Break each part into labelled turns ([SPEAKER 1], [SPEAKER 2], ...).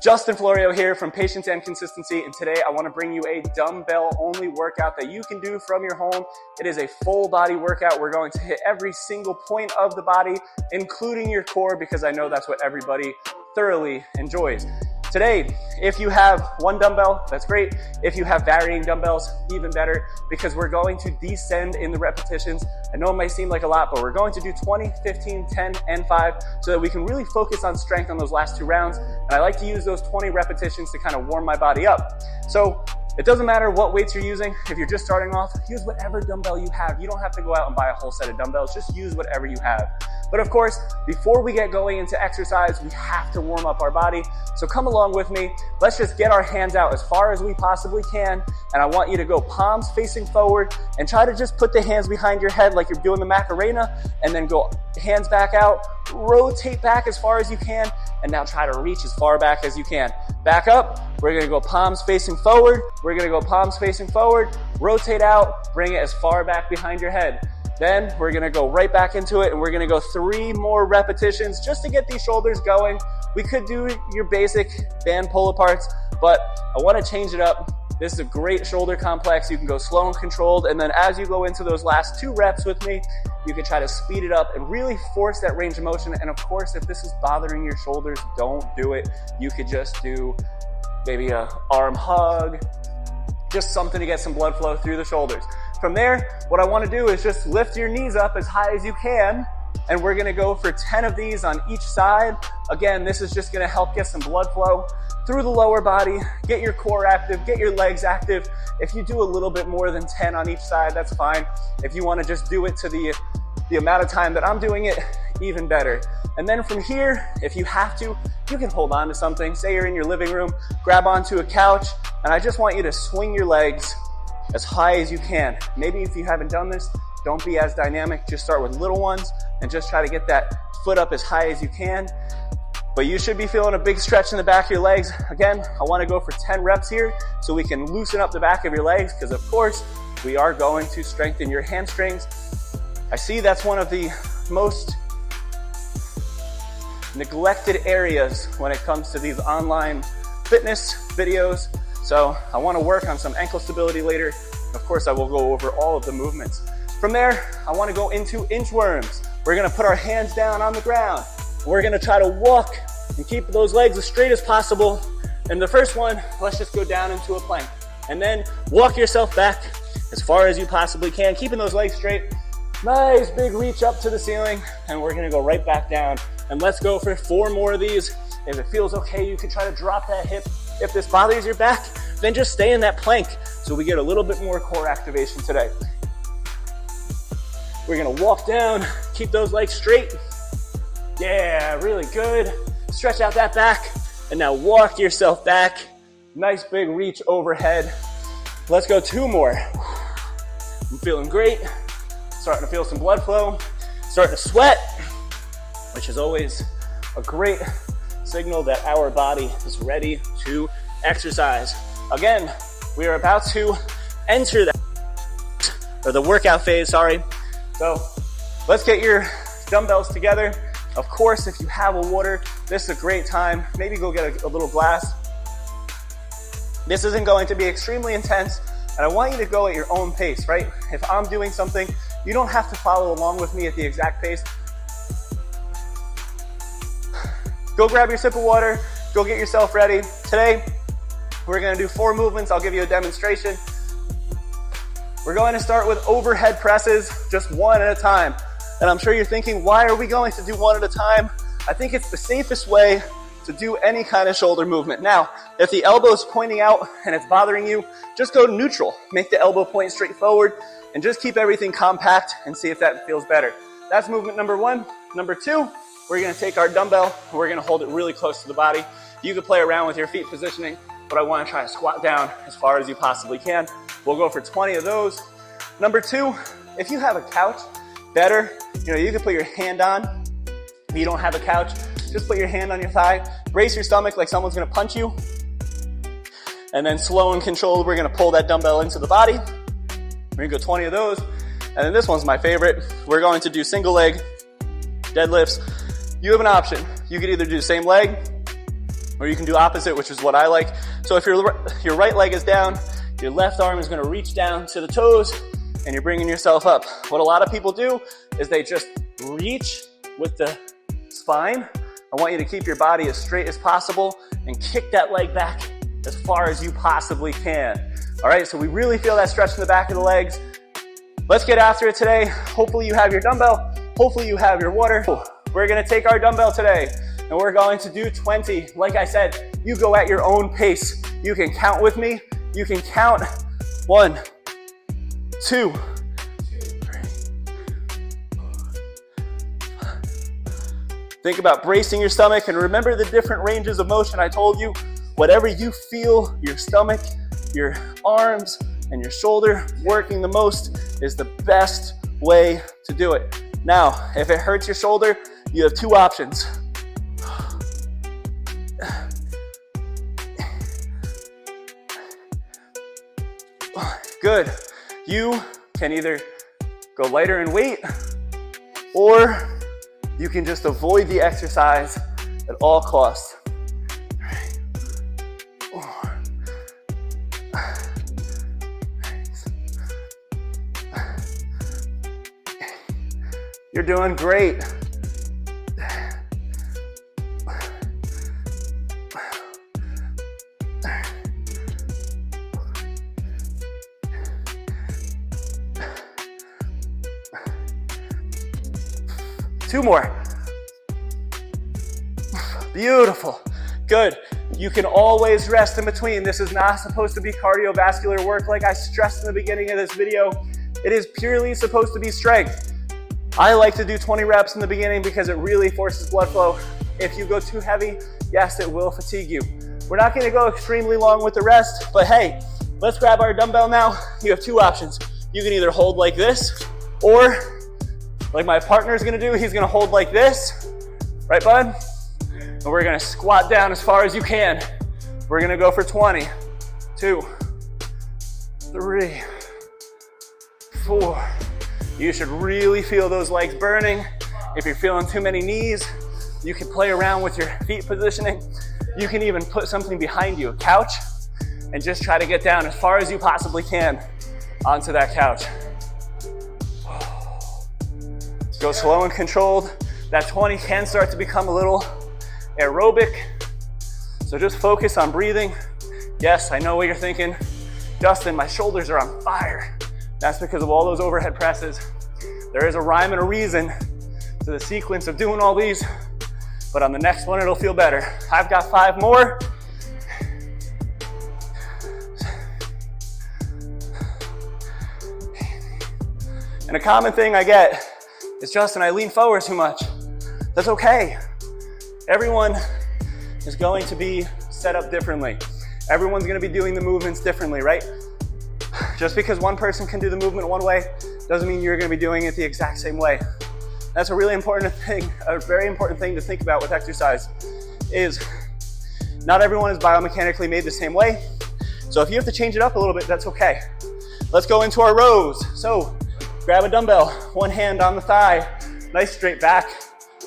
[SPEAKER 1] Justin Florio here from Patience and Consistency, and today I want to bring you a dumbbell-only workout that you can do from your home. It is a full body workout. We're going to hit every single point of the body, including your core, because I know that's what everybody thoroughly enjoys. Today, if you have one dumbbell, that's great. If you have varying dumbbells, even better, because we're going to descend in the repetitions. I know it might seem like a lot, but we're going to do 20, 15, 10, and 5 so that we can really focus on strength on those last 2 rounds. And I like to use those 20 repetitions to kind of warm my body up. So it doesn't matter what weights you're using. If you're just starting off, use whatever dumbbell you have. You don't have to go out and buy a whole set of dumbbells. Just use whatever you have. But of course, before we get going into exercise, we have to warm up our body. So come along with me. Let's just get our hands out as far as we possibly can. And I want you to go palms facing forward and try to just put the hands behind your head like you're doing the Macarena, and then go hands back out, rotate back as far as you can, and now try to reach as far back as you can. Back up. We're gonna go palms facing forward. We're gonna go palms facing forward, rotate out, bring it as far back behind your head. Then we're gonna go right back into it, and we're gonna go 3 more repetitions just to get these shoulders going. We could do your basic band pull-aparts, but I wanna change it up. This is a great shoulder complex. You can go slow and controlled, and then as you go into those last 2 reps with me, you can try to speed it up and really force that range of motion. And of course, if this is bothering your shoulders, don't do it. You could just do maybe an arm hug, just something to get some blood flow through the shoulders. From there, what I want to do is just lift your knees up as high as you can, and we're going to go for 10 of these on each side. Again, this is just going to help get some blood flow through the lower body, get your core active, get your legs active. If you do a little bit more than 10 on each side, that's fine. If you want to just do it to the amount of time that I'm doing it, even better. And then from here, if you have to, you can hold on to something. Say you're in your living room, grab onto a couch, and I just want you to swing your legs as high as you can. Maybe if you haven't done this, don't be as dynamic. Just start with little ones and just try to get that foot up as high as you can. But you should be feeling a big stretch in the back of your legs. Again, I want to go for 10 reps here so we can loosen up the back of your legs, because of course, we are going to strengthen your hamstrings. I see that's one of the most neglected areas when it comes to these online fitness videos. So I want to work on some ankle stability later. Of course, I will go over all of the movements. From there, I want to go into inchworms. We're going to put our hands down on the ground. We're going to try to walk and keep those legs as straight as possible. And the first one, let's just go down into a plank. And then walk yourself back as far as you possibly can, keeping those legs straight. Nice big reach up to the ceiling, and we're going to go right back down. And let's go for 4 more of these. If it feels okay, you can try to drop that hip. If this bothers your back, then just stay in that plank so we get a little bit more core activation today. We're gonna walk down, keep those legs straight. Yeah, really good. Stretch out that back, and now walk yourself back. Nice big reach overhead. Let's go 2 more. I'm feeling great. Starting to feel some blood flow. Starting to sweat, which is always a great signal that our body is ready to exercise. Again, we are about to enter the workout phase, So let's get your dumbbells together. Of course, if you have a water, this is a great time. Maybe go get a little glass. This isn't going to be extremely intense, and I want you to go at your own pace, right? If I'm doing something, you don't have to follow along with me at the exact pace. Go grab your sip of water, go get yourself ready. Today, we're gonna do 4 movements. I'll give you a demonstration. We're going to start with overhead presses, just 1 at a time. And I'm sure you're thinking, why are we going to do 1 at a time? I think it's the safest way to do any kind of shoulder movement. Now, if the elbow's pointing out and it's bothering you, just go neutral. Make the elbow point straight forward and just keep everything compact and see if that feels better. That's movement number 1. Number 2, we're gonna take our dumbbell and we're gonna hold it really close to the body. You can play around with your feet positioning, but I wanna try to squat down as far as you possibly can. We'll go for 20 of those. Number 2, if you have a couch, better. You can put your hand on. If you don't have a couch, just put your hand on your thigh. Brace your stomach like someone's gonna punch you. And then slow and controlled, we're gonna pull that dumbbell into the body. We're gonna go 20 of those. And then this one's my favorite. We're going to do single leg deadlifts. You have an option. You could either do the same leg, Or you can do opposite, which is what I like. So if your right leg is down, your left arm is gonna reach down to the toes, and you're bringing yourself up. What a lot of people do is they just reach with the spine. I want you to keep your body as straight as possible and kick that leg back as far as you possibly can. All right, so we really feel that stretch in the back of the legs. Let's get after it today. Hopefully you have your dumbbell. Hopefully you have your water. We're gonna take our dumbbell today and we're going to do 20. Like I said, you go at your own pace. You can count with me. You can count 1, 2, 3. Think about bracing your stomach and remember the different ranges of motion I told you. Whatever you feel your stomach, your arms, and your shoulder working the most is the best way to do it. Now, if it hurts your shoulder, you have 2 options. Good. You can either go lighter in weight, or you can just avoid the exercise at all costs. You're doing great. Two more. Beautiful. Good. You can always rest in between. This is not supposed to be cardiovascular work like I stressed in the beginning of this video. It is purely supposed to be strength. I like to do 20 reps in the beginning because it really forces blood flow. If you go too heavy, yes, it will fatigue you. We're not gonna go extremely long with the rest, but hey, let's grab our dumbbell now. You have 2 options. You can either hold like this, or like my partner's gonna do, he's gonna hold like this. Right, bud? And we're gonna squat down as far as you can. We're gonna go for 20, 2, 3, 4. You should really feel those legs burning. If you're feeling too many knees, you can play around with your feet positioning. You can even put something behind you, a couch, and just try to get down as far as you possibly can onto that couch. Go slow and controlled. That 20 can start to become a little aerobic. So just focus on breathing. Yes, I know what you're thinking. Dustin, my shoulders are on fire. That's because of all those overhead presses. There is a rhyme and a reason to the sequence of doing all these, but on the next one, it'll feel better. I've got 5 more. And a common thing I get is, Justin, I lean forward too much. That's okay. Everyone is going to be set up differently. Everyone's gonna be doing the movements differently, right? Just because one person can do the movement one way doesn't mean you're gonna be doing it the exact same way. That's a really important thing, a very important thing to think about with exercise is not everyone is biomechanically made the same way. So if you have to change it up a little bit, that's okay. Let's go into our rows. So grab a dumbbell, one hand on the thigh, nice straight back,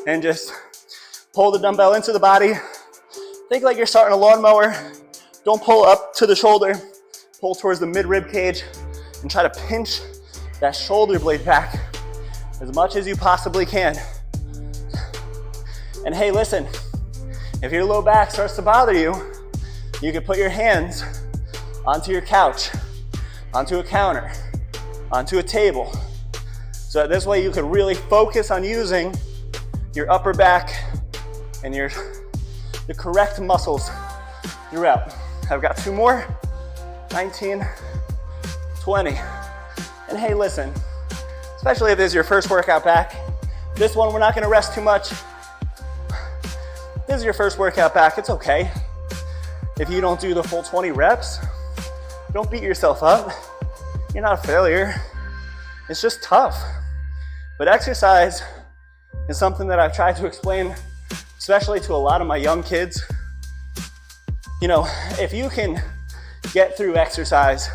[SPEAKER 1] and just pull the dumbbell into the body. Think like you're starting a lawnmower. Don't pull up to the shoulder, pull towards the mid-rib cage, and try to pinch that shoulder blade back as much as you possibly can. And hey, listen, if your low back starts to bother you, you can put your hands onto your couch, onto a counter, onto a table. So that this way you can really focus on using your upper back and the correct muscles throughout. I've got 2 more, 19, 20. And hey, listen, especially if this is your first workout back, this one we're not gonna rest too much. This is your first workout back, it's okay. If you don't do the full 20 reps, don't beat yourself up. You're not a failure. It's just tough. But exercise is something that I've tried to explain, especially to a lot of my young kids. You know, if you can get through exercise,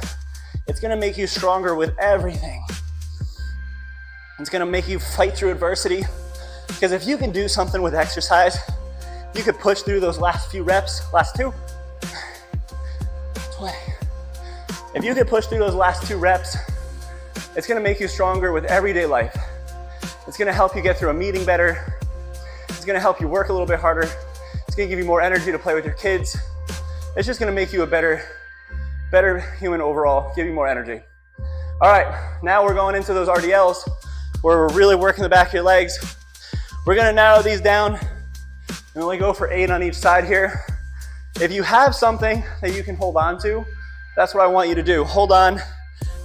[SPEAKER 1] it's gonna make you stronger with everything. It's gonna make you fight through adversity. Because if you can do something with exercise, you could push through those last few reps, last 2, 20. If you could push through those last 2 reps, it's gonna make you stronger with everyday life. It's gonna help you get through a meeting better. It's gonna help you work a little bit harder. It's gonna give you more energy to play with your kids. It's just gonna make you a better human overall, give you more energy. All right, now we're going into those RDLs where we're really working the back of your legs. We're gonna narrow these down and only go for 8 on each side here. If you have something that you can hold on to, that's what I want you to do. Hold on,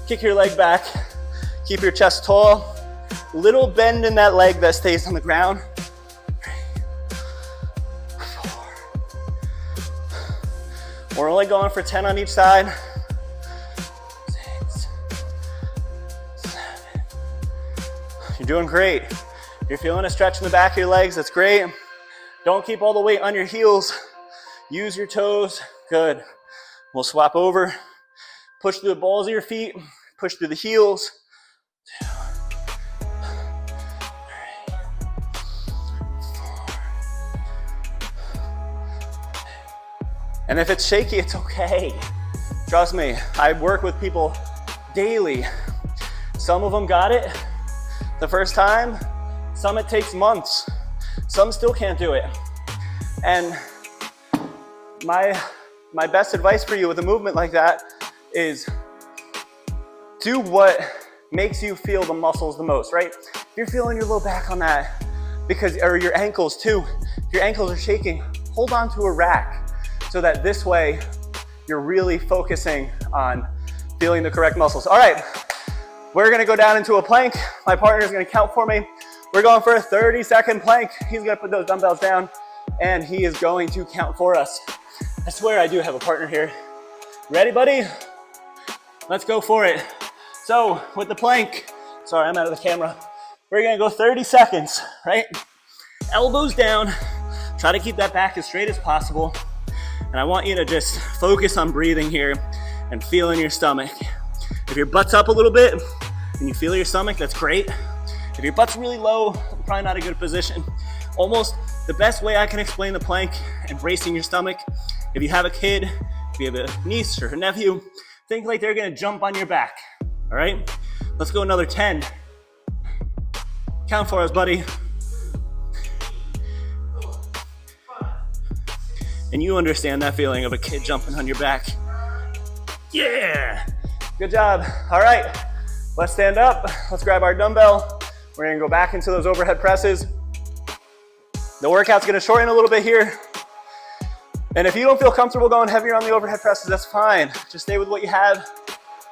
[SPEAKER 1] kick your leg back, keep your chest tall, little bend in that leg that stays on the ground. 3, 4. We're only going for 10 on each side. 6, 7. You're doing great. You're feeling a stretch in the back of your legs, that's great. Don't keep all the weight on your heels. Use your toes, good. We'll swap over. Push through the balls of your feet, push through the heels. 2, 3, 4. And if it's shaky, it's okay. Trust me, I work with people daily. Some of them got it the first time, some it takes months. Some still can't do it. And my best advice for you with a movement like that is do what makes you feel the muscles the most, right? If you're feeling your low back on that, or your ankles too, if your ankles are shaking, hold on to a rack so that this way you're really focusing on feeling the correct muscles. All right, we're gonna go down into a plank. My partner's gonna count for me. We're going for a 30-second plank. He's gonna put those dumbbells down and he is going to count for us. I swear I do have a partner here. Ready, buddy? Let's go for it. So with the plank, sorry, I'm out of the camera. We're gonna go 30 seconds, right? Elbows down. Try to keep that back as straight as possible. And I want you to just focus on breathing here and feeling your stomach. If your butt's up a little bit and you feel your stomach, that's great. If your butt's really low, probably not a good position. Almost the best way I can explain the plank and bracing your stomach, if you have a kid, if you have a niece or a nephew, think like they're gonna jump on your back, all right? Let's go another 10. Count for us, buddy. And you understand that feeling of a kid jumping on your back. Yeah, good job. All right, let's stand up. Let's grab our dumbbell. We're gonna go back into those overhead presses. The workout's gonna shorten a little bit here. And if you don't feel comfortable going heavier on the overhead presses, that's fine. Just stay with what you have.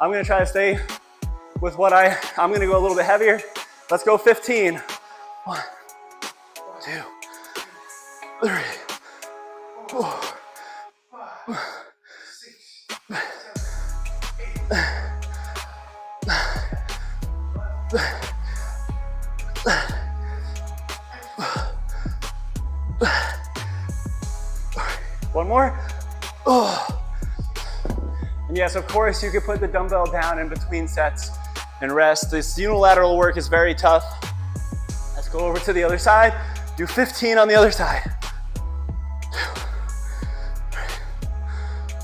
[SPEAKER 1] I'm gonna try to stay with what I'm gonna go a little bit heavier. Let's go 15. 1, 2, 3, 4, 5, 6, 7, 8. One more. And yes, of course, you could put the dumbbell down in between sets and rest. This unilateral work is very tough. Let's go over to the other side. Do 15 on the other side. 2, 3,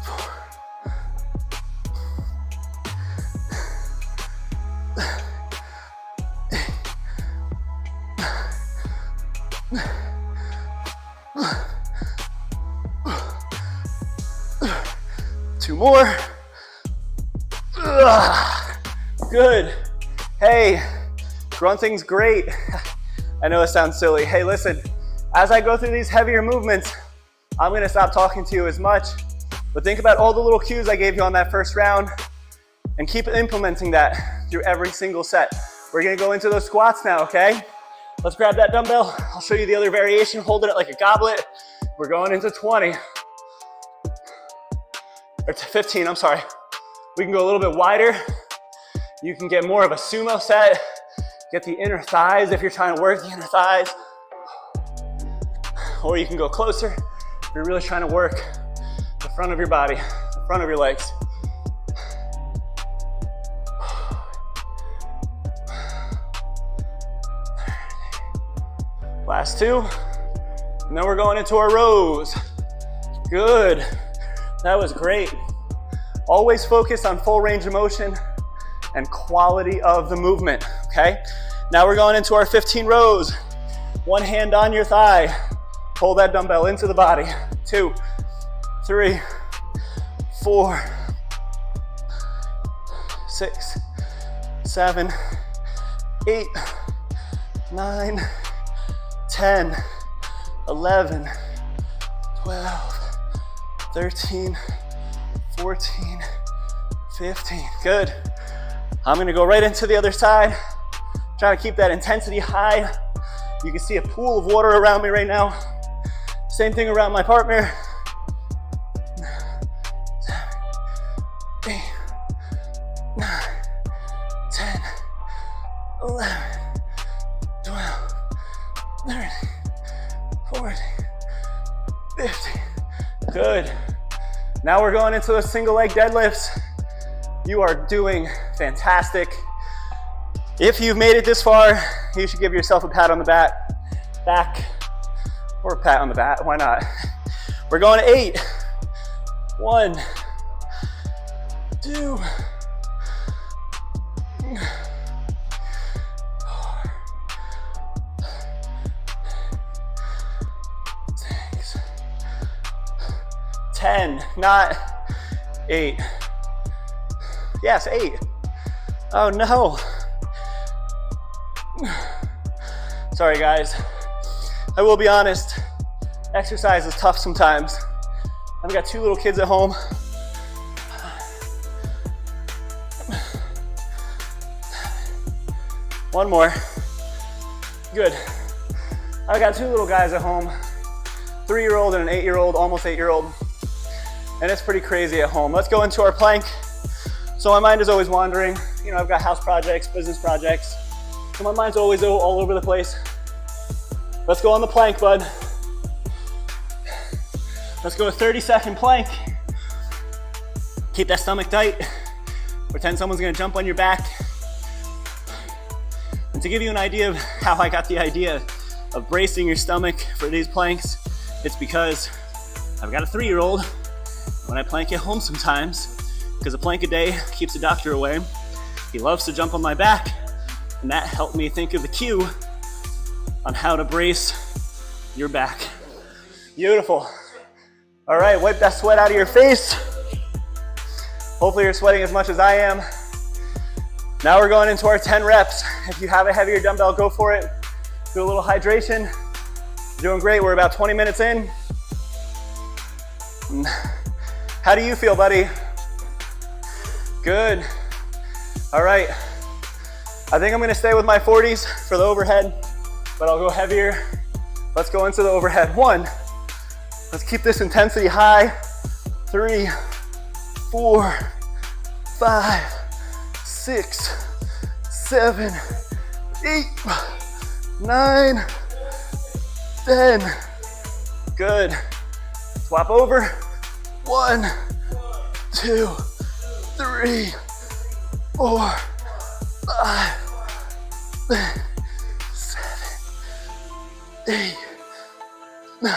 [SPEAKER 1] 4. 2 more. Good. Hey, grunting's great. I know it sounds silly. Hey, listen, as I go through these heavier movements, I'm gonna stop talking to you as much, but think about all the little cues I gave you on that first round and keep implementing that through every single set. We're gonna go into those squats now, okay? Let's grab that dumbbell. I'll show you the other variation, holding it like a goblet. We're going into 20. Or 15, I'm sorry. We can go a little bit wider. You can get more of a sumo set. Get the inner thighs if you're trying to work the inner thighs. Or you can go closer if you're really trying to work the front of your body, the front of your legs. Last 2. And then we're going into our rows. Good. That was great. Always focus on full range of motion and quality of the movement, okay? Now we're going into our 15 rows. One hand on your thigh. Pull that dumbbell into the body. 2, 3, 4, 6, 7, 8, 9, 10, 11, 12, 13, 14, 15. Good. I'm gonna go right into the other side. Trying to keep that intensity high. You can see a pool of water around me right now. Same thing around my partner. 7, 8, 9, 10, 11, 12, 13, 14, 15. Good. Now we're going into those single leg deadlifts. You are doing fantastic. If you've made it this far, you should give yourself a pat on the back, or a pat on the back, why not? We're going to 8. 1, 2, 4, 6, 10, not 8. Yes, 8. Oh no. Sorry guys, I will be honest, exercise is tough sometimes. I've got 2 little kids at home. One more. Good. I've got 2 little guys at home, 3-year-old and an 8-year-old, almost 8-year-old. And it's pretty crazy at home. Let's go into our plank. So my mind is always wandering. You know, I've got house projects, business projects. So my mind's always all over the place. Let's go on the plank, bud. Let's go a 30-second plank. Keep that stomach tight. Pretend someone's gonna jump on your back. And to give you an idea of how I got the idea of bracing your stomach for these planks, it's because I've got a 3-year-old. When I plank at home sometimes, because a plank a day keeps the doctor away, he loves to jump on my back, and that helped me think of the cue on how to brace your back. Beautiful. All right, wipe that sweat out of your face. Hopefully you're sweating as much as I am. Now we're going into our 10 reps. If you have a heavier dumbbell, go for it. Do a little hydration. You're doing great, we're about 20 minutes in. How do you feel, buddy? Good. All right. I think I'm gonna stay with my 40s for the overhead, but I'll go heavier. Let's go into the overhead. 1, let's keep this intensity high. 3, 4, 5, 6, 7, 8, 9, 10. Good. Swap over. 1, 2, 3, 4, 5, 6, 7, 8, 9.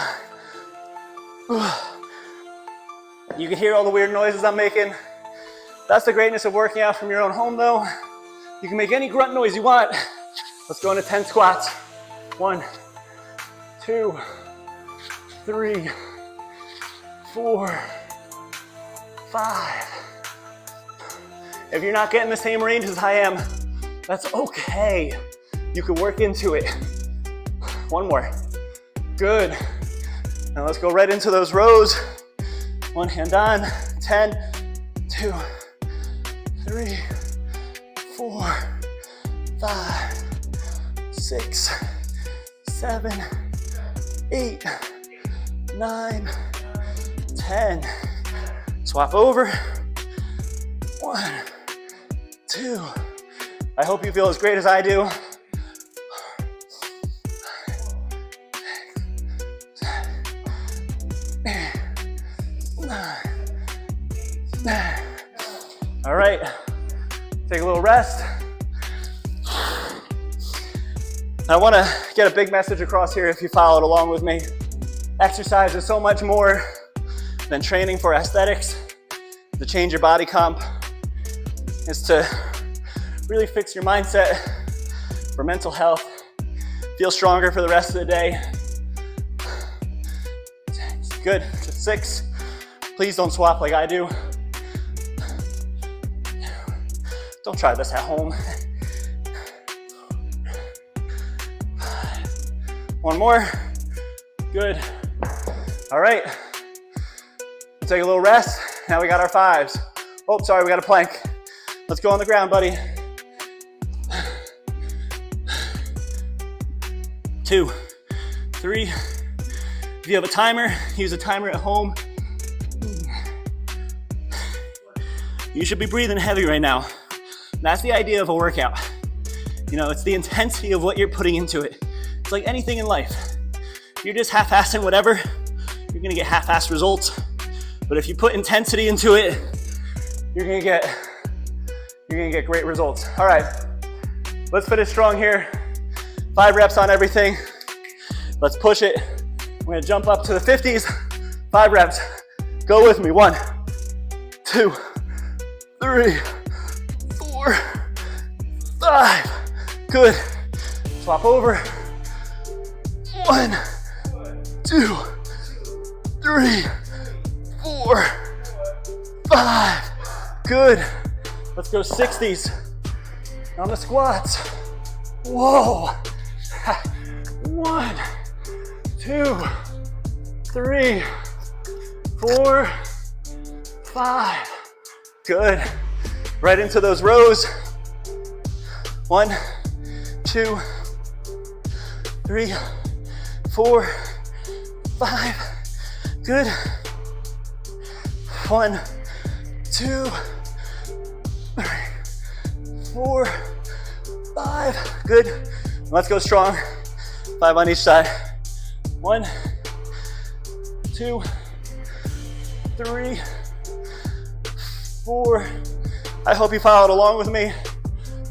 [SPEAKER 1] You can hear all the weird noises I'm making. That's the greatness of working out from your own home though. You can make any grunt noise you want. Let's go into 10 squats. 1, 2, 3, 4, 5. If you're not getting the same range as I am, that's okay. You can work into it. 1 more. Good. Now let's go right into those rows. 1 hand on. 10, 2, 3, 4, 5, 6, 7, 8, 9, 10. Swap over. 1, 2. I hope you feel as great as I do. 9. All right, take a little rest. I want to get a big message across here if you followed along with me. Exercise is so much more than training for aesthetics. To change your body comp is to really fix your mindset for mental health, feel stronger for the rest of the day. Good, just 6. Please don't swap like I do. Don't try this at home. 1 more, good. All right, take a little rest. Now we got our 5s. Oh, sorry, we got a plank. Let's go on the ground, buddy. 2, 3. If you have a timer, use a timer at home. You should be breathing heavy right now. That's the idea of a workout. You know, it's the intensity of what you're putting into it. It's like anything in life. If you're just half-assing whatever, you're gonna get half-assed results. But if you put intensity into it, you're gonna get great results. All right, let's finish strong here. 5 reps on everything. Let's push it. We're gonna jump up to the 50s. 5 reps. Go with me. 1, 2, 3, 4, 5. Good. Swap over. 1, 2, 3, 4, 5. Good. Let's go 60s on the squats. Whoa. 1, 2, 3, 4, 5. Good. Right into those rows. 1, 2, 3, 4, 5. Good. 1, 2, 3, 4, 5. Good. Let's go strong. 5 on each side. 1, 2, 3, 4. I hope you followed along with me.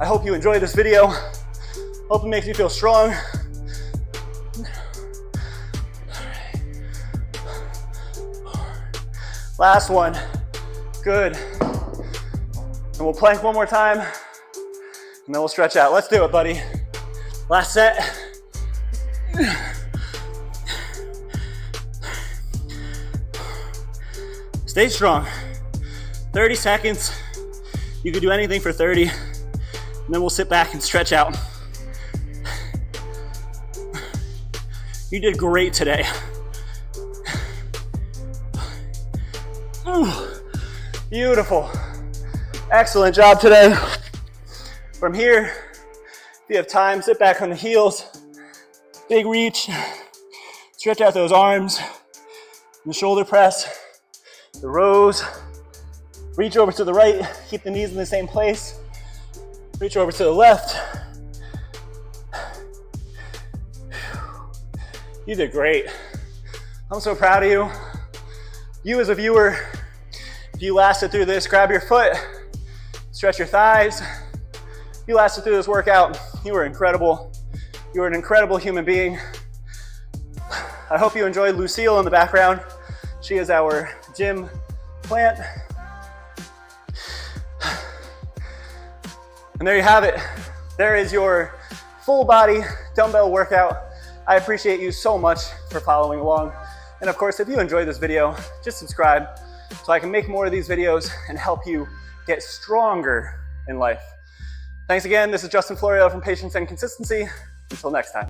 [SPEAKER 1] I hope you enjoyed this video. Hope it makes you feel strong. Last one. Good. And we'll plank 1 more time, and then we'll stretch out. Let's do it, buddy. Last set. Stay strong. 30 seconds. You can do anything for 30, and then we'll sit back and stretch out. You did great today. Ooh, beautiful. Excellent job today. From here, if you have time, sit back on the heels. Big reach. Stretch out those arms. The shoulder press. The rows. Reach over to the right. Keep the knees in the same place. Reach over to the left. You did great. I'm so proud of you. You as a viewer, if you lasted through this, grab your foot, stretch your thighs. If you lasted through this workout, you were incredible. You were an incredible human being. I hope you enjoyed Lucille in the background. She is our gym plant. And there you have it. There is your full body dumbbell workout. I appreciate you so much for following along. And of course, if you enjoyed this video, just subscribe so I can make more of these videos and help you get stronger in life. Thanks again. This is Justin Florio from Patience and Consistency. Until next time.